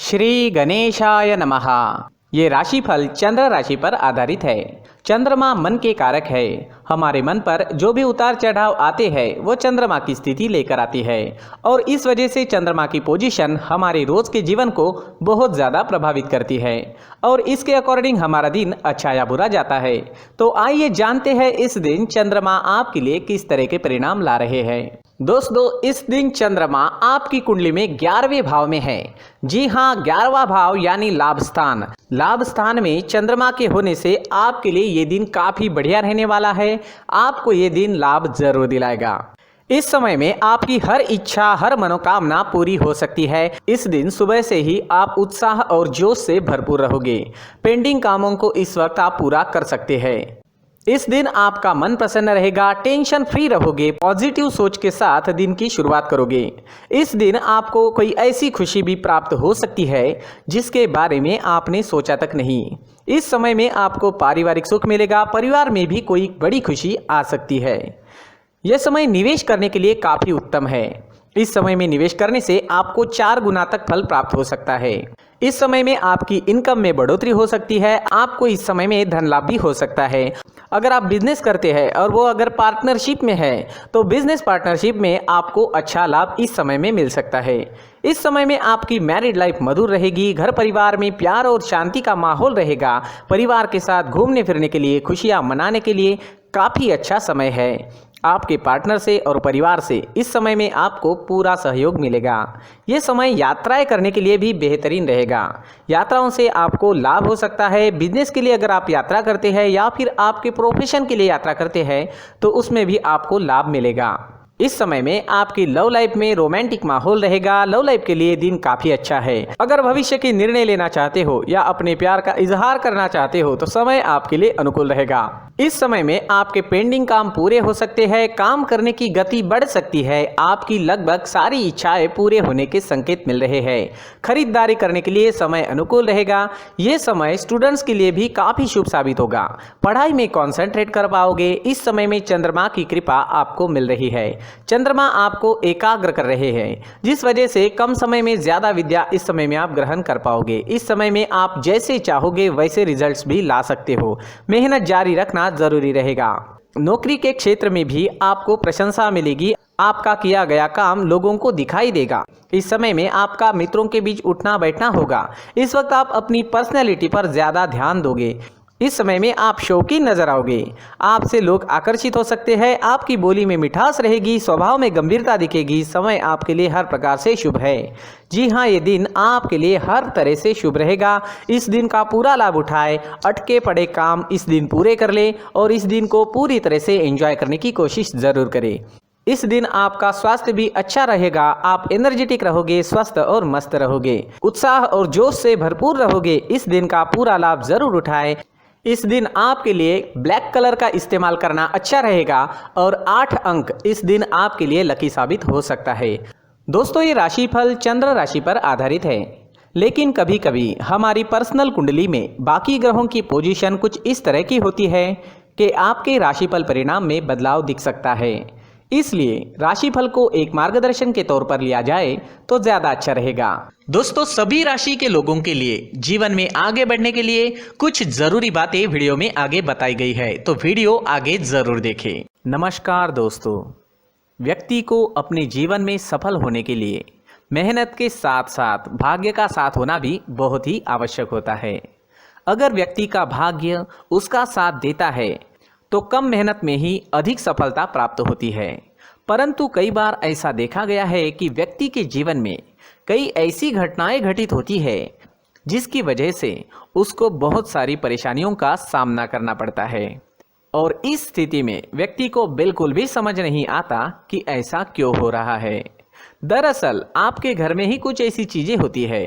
श्री गणेशाय नमः। ये राशिफल चंद्र राशि पर आधारित है। चंद्रमा मन के कारक है। हमारे मन पर जो भी उतार चढ़ाव आते हैं वो चंद्रमा की स्थिति लेकर आती है और इस वजह से चंद्रमा की पोजीशन हमारे रोज के जीवन को बहुत ज़्यादा प्रभावित करती है और इसके अकॉर्डिंग हमारा दिन अच्छा या बुरा जाता है। तो आइए जानते हैं इस दिन चंद्रमा आपके लिए किस तरह के परिणाम ला रहे हैं। दोस्तों, इस दिन चंद्रमा आपकी कुंडली में 11वें भाव में है। जी हाँ, 11वां भाव यानी लाभ स्थान। लाभ स्थान में चंद्रमा के होने से आपके लिए ये दिन काफी बढ़िया रहने वाला है। आपको ये दिन लाभ जरूर दिलाएगा। इस समय में आपकी हर इच्छा, हर मनोकामना पूरी हो सकती है। इस दिन सुबह से ही आप उत्साह और जोश से भरपूर रहोगे। पेंडिंग कामों को इस वक्त आप पूरा कर सकते हैं। इस दिन आपका मन प्रसन्न रहेगा, टेंशन फ्री रहोगे, पॉजिटिव सोच के साथ दिन की शुरुआत करोगे। इस दिन आपको कोई ऐसी खुशी भी प्राप्त हो सकती है जिसके बारे में आपने सोचा तक नहीं। इस समय में आपको पारिवारिक सुख मिलेगा, परिवार में भी कोई बड़ी खुशी आ सकती है। यह समय निवेश करने के लिए काफी उत्तम है। इस समय में निवेश करने से आपको 4 गुना तक फल प्राप्त हो सकता है। इस समय में आपकी इनकम में बढ़ोतरी हो सकती है। आपको इस समय में धन लाभ भी हो सकता है। अगर आप बिजनेस करते हैं और वो अगर पार्टनरशिप में है तो बिजनेस पार्टनरशिप में आपको अच्छा लाभ इस समय में मिल सकता है। इस समय में आपकी मैरिड लाइफ मधुर रहेगी। घर परिवार में प्यार और शांति का माहौल रहेगा। परिवार के साथ घूमने फिरने के लिए, खुशियां मनाने के लिए काफ़ी अच्छा समय है। आपके पार्टनर से और परिवार से इस समय में आपको पूरा सहयोग मिलेगा। ये समय यात्राएं करने के लिए भी बेहतरीन रहेगा। यात्राओं से आपको लाभ हो सकता है। बिजनेस के लिए अगर आप यात्रा करते हैं या फिर आपके प्रोफेशन के लिए यात्रा करते हैं तो उसमें भी आपको लाभ मिलेगा। इस समय में आपकी लव लाइफ में रोमांटिक माहौल रहेगा। लव लाइफ के लिए दिन काफी अच्छा है। अगर भविष्य के निर्णय लेना चाहते हो या अपने प्यार का इजहार करना चाहते हो तो समय आपके लिए अनुकूल रहेगा। इस समय में आपके पेंडिंग काम पूरे हो सकते हैं। काम करने की गति बढ़ सकती है। आपकी लगभग सारी इच्छाएं पूरे होने के संकेत मिल रहे हैं। खरीदारी करने के लिए समय अनुकूल रहेगा। ये समय स्टूडेंट्स के लिए भी काफी शुभ साबित होगा। पढ़ाई में कॉन्सेंट्रेट कर पाओगे। इस समय में चंद्रमा की कृपा आपको मिल रही है। चंद्रमा आपको एकाग्र कर रहे हैं जिस वजह से कम समय में ज्यादा विद्या इस समय में आप ग्रहण कर पाओगे। इस समय में आप जैसे चाहोगे वैसे रिजल्ट्स भी ला सकते हो। मेहनत जारी रखना जरूरी रहेगा। नौकरी के क्षेत्र में भी आपको प्रशंसा मिलेगी। आपका किया गया काम लोगों को दिखाई देगा। इस समय में आपका मित्रों के बीच उठना बैठना होगा। इस वक्त आप अपनी पर्सनैलिटी पर ज्यादा ध्यान दोगे। इस समय में आप शौकीन नजर आओगे। आपसे लोग आकर्षित हो सकते हैं। आपकी बोली में मिठास रहेगी, स्वभाव में गंभीरता दिखेगी। समय आपके लिए हर प्रकार से शुभ है। जी हाँ, ये दिन आपके लिए हर तरह से शुभ रहेगा। इस दिन का पूरा लाभ उठाए। अटके पड़े काम इस दिन पूरे कर ले और इस दिन को पूरी तरह से एंजॉय करने की कोशिश जरूर करें। इस दिन आपका स्वास्थ्य भी अच्छा रहेगा। आप एनर्जेटिक रहोगे, स्वस्थ और मस्त रहोगे, उत्साह और जोश से भरपूर रहोगे। इस दिन का पूरा लाभ जरूर उठाएं। इस दिन आपके लिए ब्लैक कलर का इस्तेमाल करना अच्छा रहेगा और 8 अंक इस दिन आपके लिए लकी साबित हो सकता है। दोस्तों, ये राशिफल चंद्र राशि पर आधारित है, लेकिन कभी कभी हमारी पर्सनल कुंडली में बाकी ग्रहों की पोजीशन कुछ इस तरह की होती है कि आपके राशिफल परिणाम में बदलाव दिख सकता है। इसलिए राशिफल को एक मार्गदर्शन के तौर पर लिया जाए तो ज्यादा अच्छा रहेगा। दोस्तों, सभी राशि के लोगों के लिए जीवन में आगे बढ़ने के लिए कुछ जरूरी बातें वीडियो में आगे बताई गई है, तो वीडियो आगे जरूर देखें। नमस्कार दोस्तों, व्यक्ति को अपने जीवन में सफल होने के लिए मेहनत के साथ साथ भाग्य का साथ होना भी बहुत ही आवश्यक होता है। अगर व्यक्ति का भाग्य उसका साथ देता है तो कम मेहनत में ही अधिक सफलता प्राप्त होती है। परंतु कई बार ऐसा देखा गया है कि व्यक्ति के जीवन में कई ऐसी घटनाएं घटित होती है जिसकी वजह से उसको बहुत सारी परेशानियों का सामना करना पड़ता है और इस स्थिति में व्यक्ति को बिल्कुल भी समझ नहीं आता कि ऐसा क्यों हो रहा है। दरअसल आपके घर में ही कुछ ऐसी चीजें होती है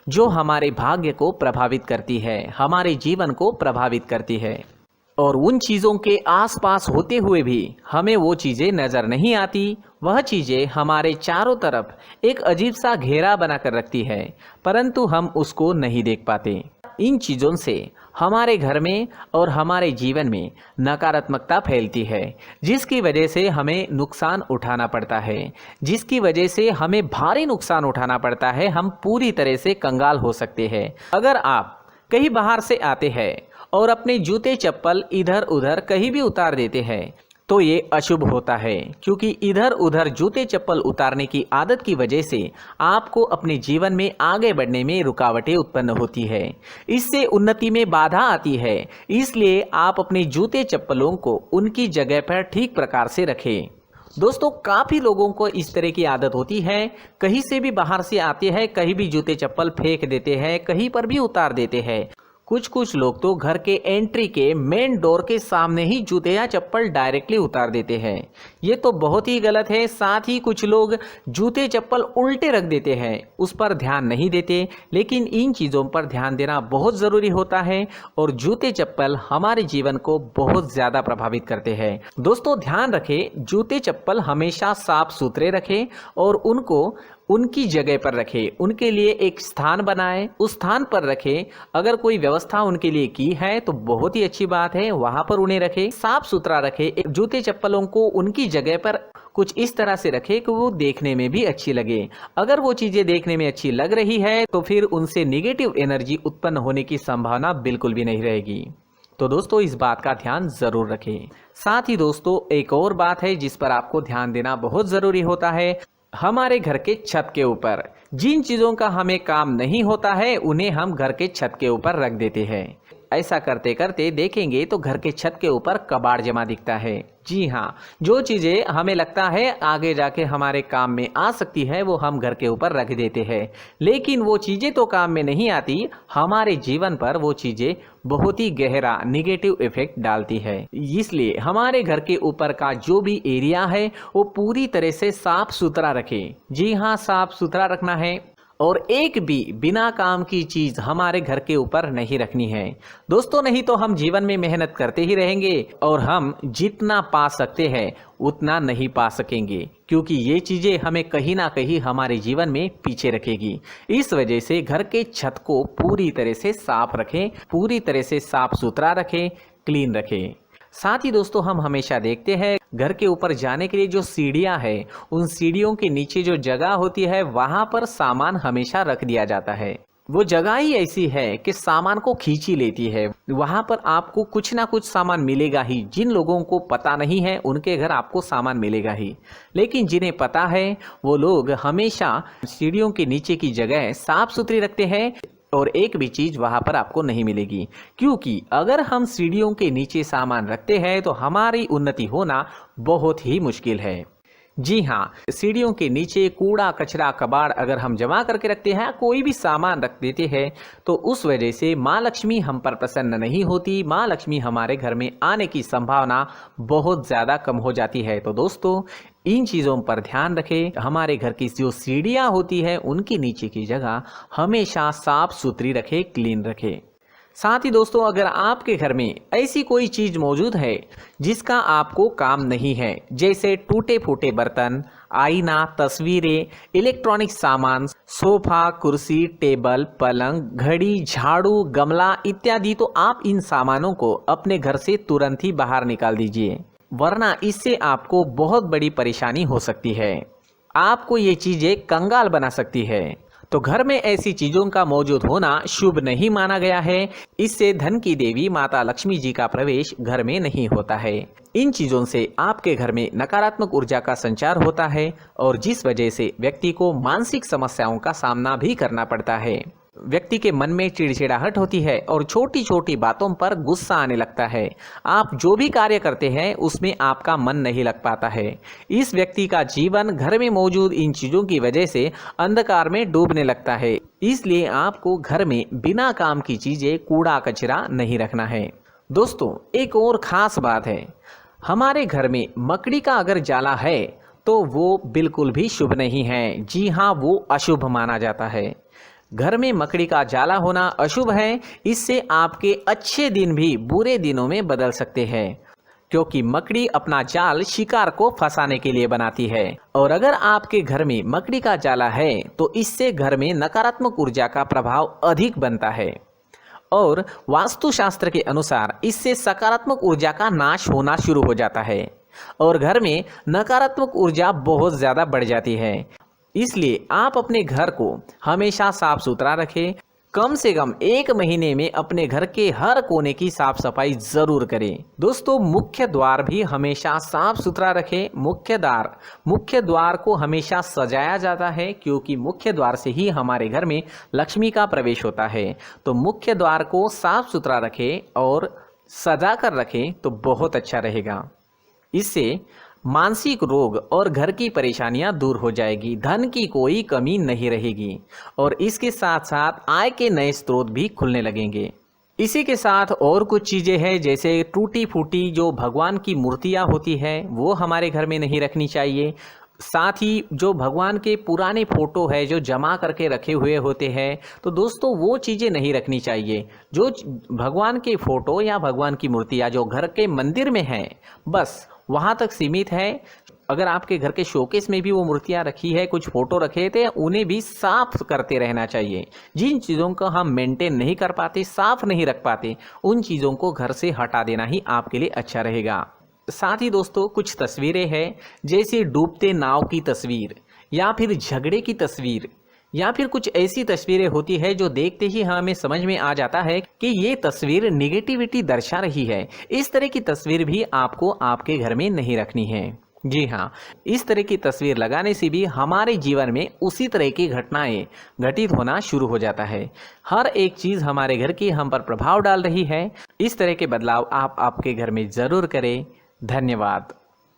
जो हमारे भाग्य को प्रभावित करती है, हमारे जीवन को प्रभावित करती है और उन चीज़ों के आसपास होते हुए भी हमें वो चीज़ें नज़र नहीं आती। वह चीज़ें हमारे चारों तरफ एक अजीब सा घेरा बनाकर रखती है, परंतु हम उसको नहीं देख पाते। इन चीज़ों से हमारे घर में और हमारे जीवन में नकारात्मकता फैलती है, जिसकी वजह से हमें नुकसान उठाना पड़ता है, जिसकी वजह से हमें भारी नुकसान उठाना पड़ता है। हम पूरी तरह से कंगाल हो सकते हैं। अगर आप कहीं बाहर से आते हैं और अपने जूते चप्पल इधर उधर कहीं भी उतार देते हैं तो ये अशुभ होता है, क्योंकि इधर उधर जूते चप्पल उतारने की आदत की वजह से आपको अपने जीवन में आगे बढ़ने में रुकावटें उत्पन्न होती है। इससे उन्नति में बाधा आती है। इसलिए आप अपने जूते चप्पलों को उनकी जगह पर ठीक प्रकार से रखें। दोस्तों, काफ़ी लोगों को इस तरह की आदत होती है, कहीं से भी बाहर से आते हैं, कहीं भी जूते चप्पल फेंक देते हैं, कहीं पर भी उतार देते हैं। कुछ लोग तो घर के एंट्री के मेन डोर के सामने ही जूते या चप्पल डायरेक्टली उतार देते हैं। ये तो बहुत ही गलत है। साथ ही कुछ लोग जूते चप्पल उल्टे रख देते हैं, उस पर ध्यान नहीं देते। लेकिन इन चीज़ों पर ध्यान देना बहुत ज़रूरी होता है और जूते चप्पल हमारे जीवन को बहुत ज़्यादा प्रभावित करते हैं। दोस्तों, ध्यान रखें, जूते चप्पल हमेशा साफ सुथरे रखें और उनको उनकी जगह पर रखें। उनके लिए एक स्थान बनाएं, उस स्थान पर रखें। अगर कोई व्यवस्था उनके लिए की है तो बहुत ही अच्छी बात है, वहां पर उन्हें रखें, साफ सुथरा रखें। जूते चप्पलों को उनकी जगह पर कुछ इस तरह से रखें कि वो देखने में भी अच्छी लगे। अगर वो चीज़ें देखने में अच्छी लग रही है तो फिर उनसे निगेटिव एनर्जी उत्पन्न होने की संभावना बिल्कुल भी नहीं रहेगी। तो दोस्तों, इस बात का ध्यान ज़रूर रखें। साथ ही दोस्तों, एक और बात है जिस पर आपको ध्यान देना बहुत ज़रूरी होता है। हमारे घर के छत के ऊपर जिन चीज़ों का हमें काम नहीं होता है उन्हें हम घर के छत के ऊपर रख देते हैं। ऐसा करते करते देखेंगे तो घर के छत के ऊपर कबाड़ जमा दिखता है। जी हाँ, जो चीज़ें हमें लगता है आगे जाके हमारे काम में आ सकती है वो हम घर के ऊपर रख देते हैं, लेकिन वो चीज़ें तो काम में नहीं आती। हमारे जीवन पर वो चीज़ें बहुत ही गहरा निगेटिव इफेक्ट डालती है। इसलिए हमारे घर के ऊपर का जो भी एरिया है वो पूरी तरह से साफ सुथरा रखें। जी हाँ, साफ सुथरा रखना है और एक भी बिना काम की चीज़ हमारे घर के ऊपर नहीं रखनी है। दोस्तों, नहीं तो हम जीवन में मेहनत करते ही रहेंगे और हम जितना पा सकते हैं उतना नहीं पा सकेंगे, क्योंकि ये चीज़ें हमें कहीं ना कहीं हमारे जीवन में पीछे रखेगी। इस वजह से घर के छत को पूरी तरह से साफ रखें, पूरी तरह से साफ सुथरा रखें, क्लीन रखें। साथ ही दोस्तों, हम हमेशा देखते हैं घर के ऊपर जाने के लिए जो सीढ़ियां हैं, उन सीढ़ियों के नीचे जो जगह होती है वहां पर सामान हमेशा रख दिया जाता है। वो जगह ही ऐसी है कि सामान को खींच ही लेती है। वहां पर आपको कुछ ना कुछ सामान मिलेगा ही। जिन लोगों को पता नहीं है उनके घर आपको सामान मिलेगा ही, लेकिन जिन्हें पता है वो लोग हमेशा सीढ़ियों के नीचे की जगह साफ सुथरी रखते हैं और एक भी चीज़ वहाँ पर आपको नहीं मिलेगी। क्योंकि अगर हम सीढ़ियों के नीचे सामान रखते हैं तो हमारी उन्नति होना बहुत ही मुश्किल है। जी हाँ, सीढ़ियों के नीचे कूड़ा कचरा कबाड़ अगर हम जमा करके रखते हैं, कोई भी सामान रख देते हैं, तो उस वजह से माँ लक्ष्मी हम पर प्रसन्न नहीं होती। माँ लक्ष्मी हमारे घर में आने की संभावना बहुत ज़्यादा कम हो जाती है। तो दोस्तों, इन चीज़ों पर ध्यान रखें। हमारे घर की जो सीढ़ियाँ होती है उनकी नीचे की जगह हमेशा साफ सुथरी रखें, क्लीन रखें। साथ ही दोस्तों, अगर आपके घर में ऐसी कोई चीज़ मौजूद है जिसका आपको काम नहीं है, जैसे टूटे फूटे बर्तन, आईना, तस्वीरें, इलेक्ट्रॉनिक सामान, सोफा, कुर्सी, टेबल, पलंग, घड़ी, झाड़ू, गमला इत्यादि, तो आप इन सामानों को अपने घर से तुरंत ही बाहर निकाल दीजिए, वरना इससे आपको बहुत बड़ी परेशानी हो सकती है। आपको ये चीज़ें कंगाल बना सकती है। तो घर में ऐसी चीज़ों का मौजूद होना शुभ नहीं माना गया है। इससे धन की देवी माता लक्ष्मी जी का प्रवेश घर में नहीं होता है। इन चीज़ों से आपके घर में नकारात्मक ऊर्जा का संचार होता है और जिस वजह से व्यक्ति को मानसिक समस्याओं का सामना भी करना पड़ता है। व्यक्ति के मन में चिड़चिड़ाहट होती है और छोटी छोटी बातों पर गुस्सा आने लगता है। आप जो भी कार्य करते हैं उसमें आपका मन नहीं लग पाता है। इस व्यक्ति का जीवन घर में मौजूद इन चीज़ों की वजह से अंधकार में डूबने लगता है। इसलिए आपको घर में बिना काम की चीज़ें, कूड़ा कचरा नहीं रखना है। दोस्तों, एक और ख़ास बात है, हमारे घर में मकड़ी का अगर जाला है तो वो बिल्कुल भी शुभ नहीं है। जी हाँ, वो अशुभ माना जाता है। घर में मकड़ी का जाला होना अशुभ है। इससे आपके अच्छे दिन भी बुरे दिनों में बदल सकते हैं, क्योंकि मकड़ी अपना जाल शिकार को फंसाने के लिए बनाती है। और अगर आपके घर में मकड़ी का जाला है तो इससे घर में नकारात्मक ऊर्जा का प्रभाव अधिक बनता है और वास्तुशास्त्र के अनुसार इससे सकारात्मक ऊर्जा का नाश होना शुरू हो जाता है और घर में नकारात्मक ऊर्जा बहुत ज़्यादा बढ़ जाती है। इसलिए आप अपने घर को हमेशा साफ सुथरा रखें। कम से कम 1 महीने में अपने घर के हर कोने की साफ सफाई जरूर करें। दोस्तों, मुख्य द्वार भी हमेशा साफ सुथरा रखें। मुख्य द्वार को हमेशा सजाया जाता है क्योंकि मुख्य द्वार से ही हमारे घर में लक्ष्मी का प्रवेश होता है। तो मुख्य द्वार को साफ सुथरा रखें और सजा कर रखें तो बहुत अच्छा रहेगा। इससे मानसिक रोग और घर की परेशानियां दूर हो जाएगी, धन की कोई कमी नहीं रहेगी और इसके साथ साथ आय के नए स्रोत भी खुलने लगेंगे। इसी के साथ और कुछ चीज़ें हैं, जैसे टूटी फूटी जो भगवान की मूर्तियां होती है वो हमारे घर में नहीं रखनी चाहिए। साथ ही जो भगवान के पुराने फोटो है जो जमा करके रखे हुए होते हैं, तो दोस्तों वो चीज़ें नहीं रखनी चाहिए। जो भगवान के फोटो या भगवान की मूर्तियाँ जो घर के मंदिर में हैं बस वहाँ तक सीमित है। अगर आपके घर के शोकेस में भी वो मूर्तियाँ रखी है, कुछ फोटो रखे थे, उन्हें भी साफ करते रहना चाहिए। जिन चीज़ों को हम मेंटेन नहीं कर पाते, साफ नहीं रख पाते, उन चीज़ों को घर से हटा देना ही आपके लिए अच्छा रहेगा। साथ ही दोस्तों कुछ तस्वीरें हैं, जैसे डूबते नाव की तस्वीर या फिर झगड़े की तस्वीर या फिर कुछ ऐसी तस्वीरें होती है जो देखते ही हमें समझ में आ जाता है कि ये तस्वीर निगेटिविटी दर्शा रही है। इस तरह की तस्वीर भी आपको आपके घर में नहीं रखनी है। जी हाँ, इस तरह की तस्वीर लगाने से भी हमारे जीवन में उसी तरह की घटनाएं घटित होना शुरू हो जाता है। हर एक चीज़ हमारे घर की हम पर प्रभाव डाल रही है। इस तरह के बदलाव आप आपके घर में ज़रूर करें। धन्यवाद।